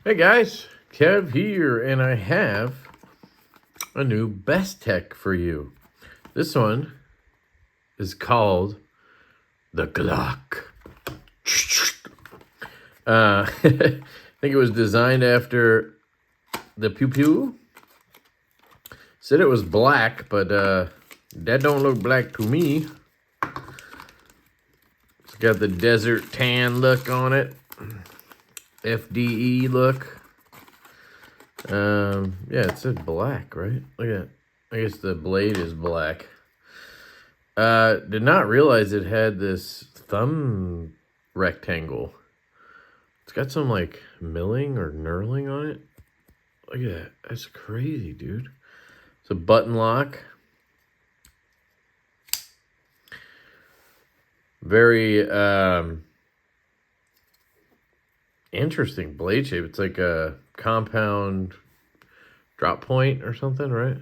Hey guys, Kev here, and I have a new Bestech for you. This one is called the Glock. I think it was designed after the Pew Pew. Said it was black, but that don't look black to me. It's got the desert tan look on it. FDE look. Yeah, it said black, right? Look at that. I guess the blade is black. Did not realize it had this thumb rectangle. It's got some like milling or knurling on it. Look at that. That's crazy, dude. It's a button lock. Very interesting blade shape. It's like a compound drop point or something, right?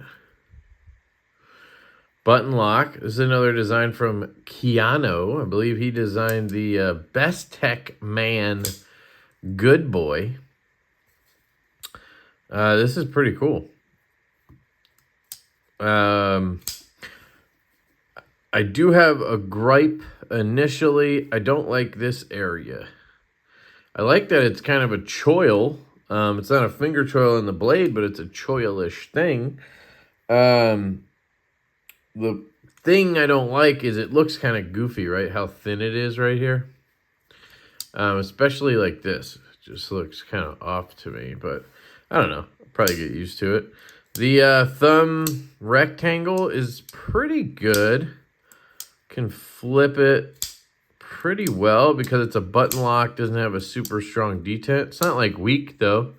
Button lock. This is another design from Keanu. I believe he designed the Bestech Man Good Boy. This is pretty cool. I do have a gripe initially. I don't like this area. I like that it's kind of a choil. It's not a finger choil in the blade, but it's a choilish thing. The thing I don't like is it looks kind of goofy, right? How thin it is right here. Especially like this. It just looks kind of off to me, but I don't know. I'll probably get used to it. The thumb rectangle is pretty good. Can flip it pretty well because it's a button lock. Doesn't have a super strong detent. It's not like weak though.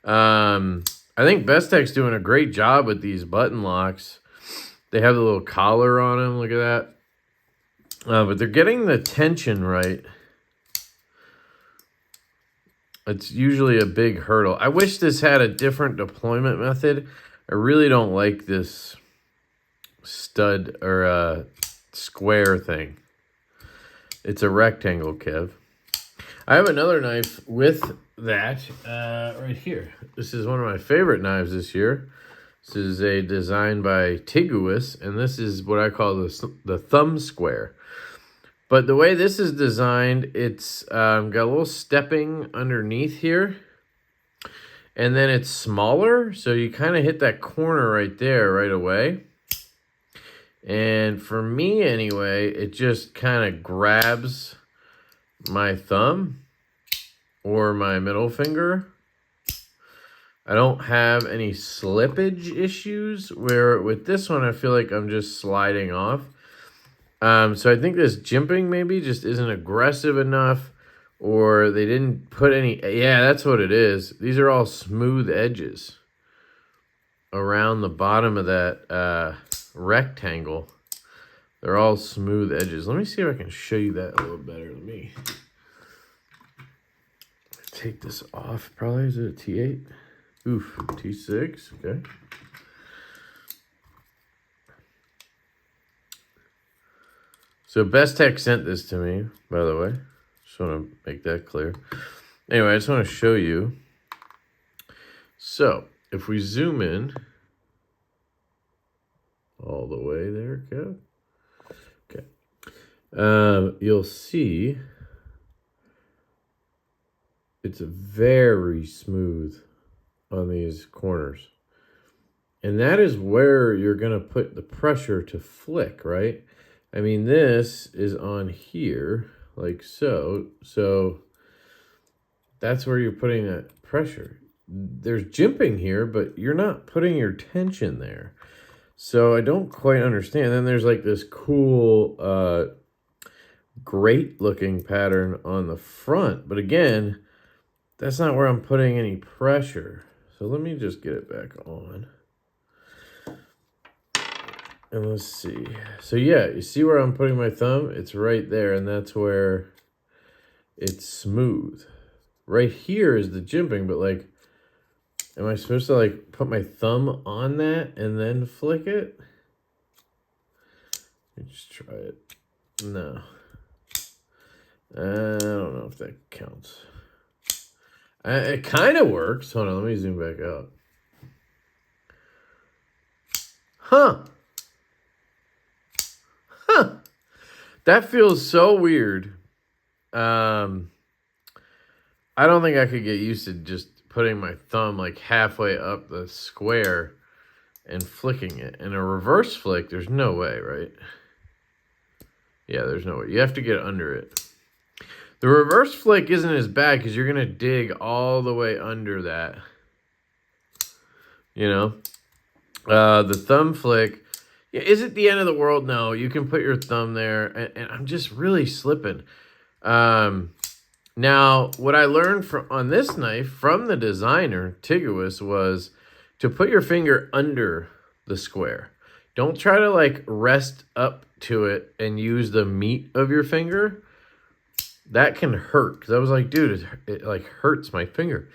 I think Bestech's doing a great job with these button locks. They have the little collar on them. Look at that. But they're getting the tension right. It's usually a big hurdle. I wish this had a different deployment method. I really don't like this stud or square thing. It's a rectangle, Kev. I have another knife with that right here. This is one of my favorite knives this year. This is a design by Tiguous, and this is what I call the thumb square. But the way this is designed, it's got a little stepping underneath here. And then it's smaller, so you kind of hit that corner right there right away. And for me anyway, it just kind of grabs my thumb or my middle finger. I don't have any slippage issues, where with this one, I feel like I'm just sliding off. So I think this jimping maybe just isn't aggressive enough, or they didn't put any, yeah, that's what it is. These are all smooth edges around the bottom of that rectangle. They're all smooth edges. Let me see if I can show you that a little better. Let me take this off. Probably, is it a T8? Oof, T6, okay. So Bestech sent this to me, by the way. Just want to make that clear. Anyway, I just want to show you. So if we zoom in all the way there, Kev. Okay. You'll see it's very smooth on these corners. And that is where you're going to put the pressure to flick, right? I mean, this is on here, like so. So that's where you're putting that pressure. There's jimping here, but you're not putting your tension there. So I don't quite understand. Then there's like this cool, great looking pattern on the front. But again, that's not where I'm putting any pressure. So let me just get it back on. And let's see. So yeah, you see where I'm putting my thumb? It's right there, and that's where it's smooth. Right here is the jimping, but like, am I supposed to like put my thumb on that and then flick it? Let me just try it. No. I don't know if that counts. It kind of works. Hold on, let me zoom back out. Huh. That feels so weird. I don't think I could get used to just putting my thumb like halfway up the square and flicking it. In a reverse flick, there's no way, right? Yeah, there's no way. You have to get under it. The reverse flick isn't as bad because you're going to dig all the way under that. You know? The thumb flick, is it the end of the world? No, you can put your thumb there, and I'm just really slipping. Now, what I learned on this knife from the designer, Tiguous, was to put your finger under the square. Don't try to like rest up to it and use the meat of your finger. That can hurt. Because I was like, dude, it like hurts my finger.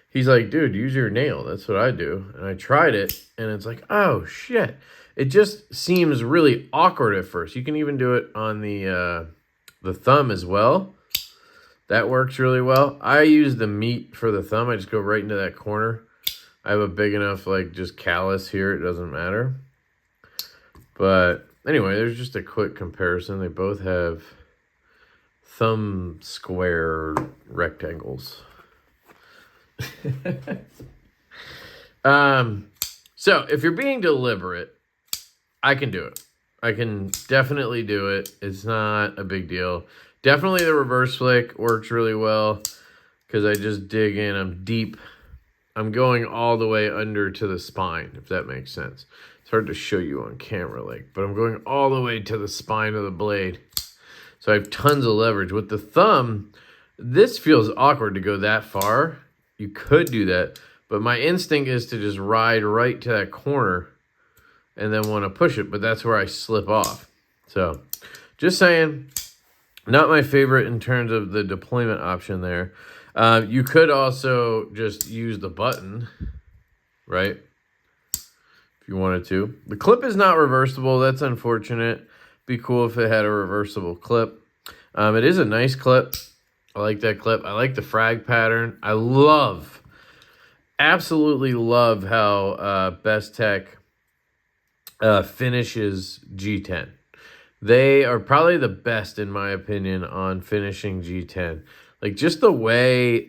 He's like, dude, use your nail. That's what I do. And I tried it, and it's like, oh, shit. It just seems really awkward at first. You can even do it on the thumb as well. That works really well. I use the meat for the thumb. I just go right into that corner. I have a big enough, like, just callus here. It doesn't matter. But anyway, there's just a quick comparison. They both have thumb square rectangles. So if you're being deliberate, I can do it. I can definitely do it. It's not a big deal. Definitely the reverse flick works really well because I just dig in. I'm deep. I'm going all the way under to the spine, if that makes sense. It's hard to show you on camera, like, but I'm going all the way to the spine of the blade. So I have tons of leverage. With the thumb, this feels awkward to go that far. You could do that, but my instinct is to just ride right to that corner and then want to push it, but that's where I slip off. So just saying, not my favorite in terms of the deployment option there. You could also just use the button, right? If you wanted to. The clip is not reversible. That's unfortunate. Be cool if it had a reversible clip. It is a nice clip. I like that clip. I like the frag pattern. I absolutely love how Bestech finishes G10. They are probably the best, in my opinion, on finishing G10. Like, just the way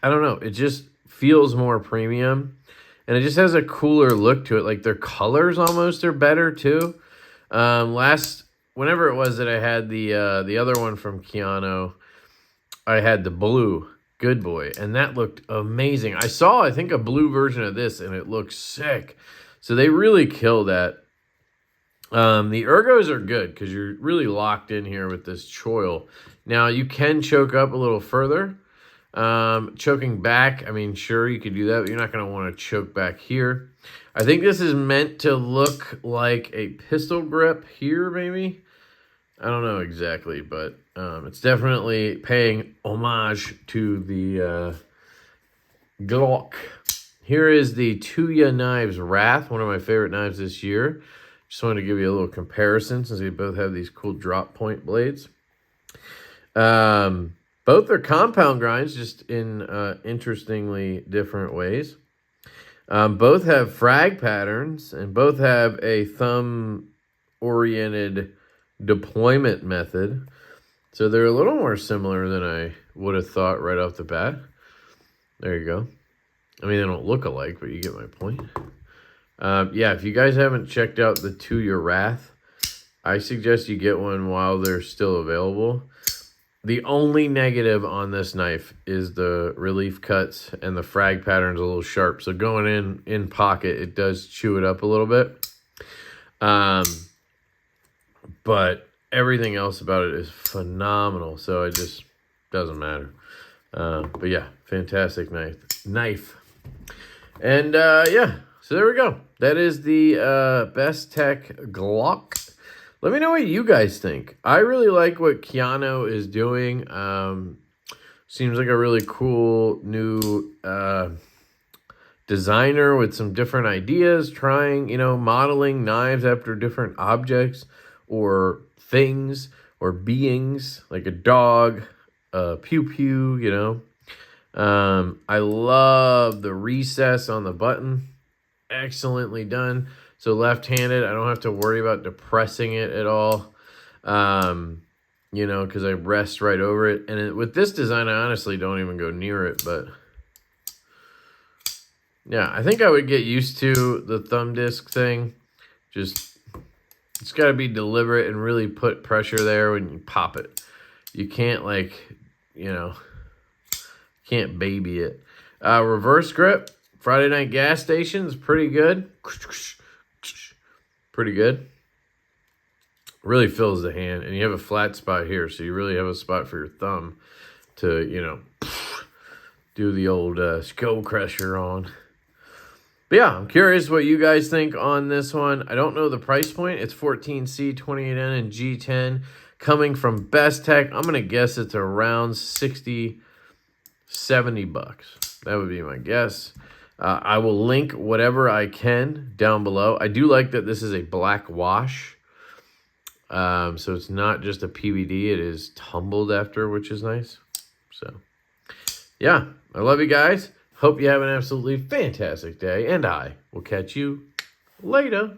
I don't know, it just feels more premium. And it just has a cooler look to it. Like, their colors almost are better, too. Whenever it was that I had the other one from Keanu, I had the blue Good Boy, and that looked amazing. I saw, I think, a blue version of this, and it looked sick. So they really kill that. The ergos are good because you're really locked in here with this choil. Now, you can choke up a little further. Choking back, I mean, sure, you could do that, but you're not going to want to choke back here. I think this is meant to look like a pistol grip here, maybe. I don't know exactly, but it's definitely paying homage to the Glock. Here is the Tuya Wrath, one of my favorite knives this year. Just wanted to give you a little comparison since they both have these cool drop point blades. Both are compound grinds, just in interestingly different ways. Both have frag patterns, and both have a thumb-oriented deployment method. So they're a little more similar than I would have thought right off the bat. There you go. I mean, they don't look alike, but you get my point. Yeah, if you guys haven't checked out the Tuya Wrath, I suggest you get one while they're still available. The only negative on this knife is the relief cuts and the frag pattern's a little sharp. So going in pocket, it does chew it up a little bit. But everything else about it is phenomenal. So it just doesn't matter. But yeah, fantastic knife. And yeah, so there we go. That is the Bestech Glock. Let me know what you guys think. I really like what Keanu is doing. Seems like a really cool new designer with some different ideas, trying, modeling knives after different objects or things or beings, like a dog, pew-pew, I love the recess on the button. Excellently done. So left-handed, I don't have to worry about depressing it at all. You know, because I rest right over it. And with this design, I honestly don't even go near it. But yeah, I think I would get used to the thumb disc thing. Just, it's got to be deliberate and really put pressure there when you pop it. You can't, like, you know, can't baby it. Reverse grip, Friday Night Gas Station is pretty good. Pretty good. Really fills the hand, and you have a flat spot here, so you really have a spot for your thumb to, you know, do the old skull crusher on. But yeah, I'm curious what you guys think on this one. I don't know the price point. It's 14C, 28N, and G10 coming from Bestech. I'm going to guess it's around 60, 70 bucks. That would be my guess. I will link whatever I can down below. I do like that this is a black wash. So it's not just a PVD. It is tumbled after, which is nice. So, yeah. I love you guys. Hope you have an absolutely fantastic day. And I will catch you later.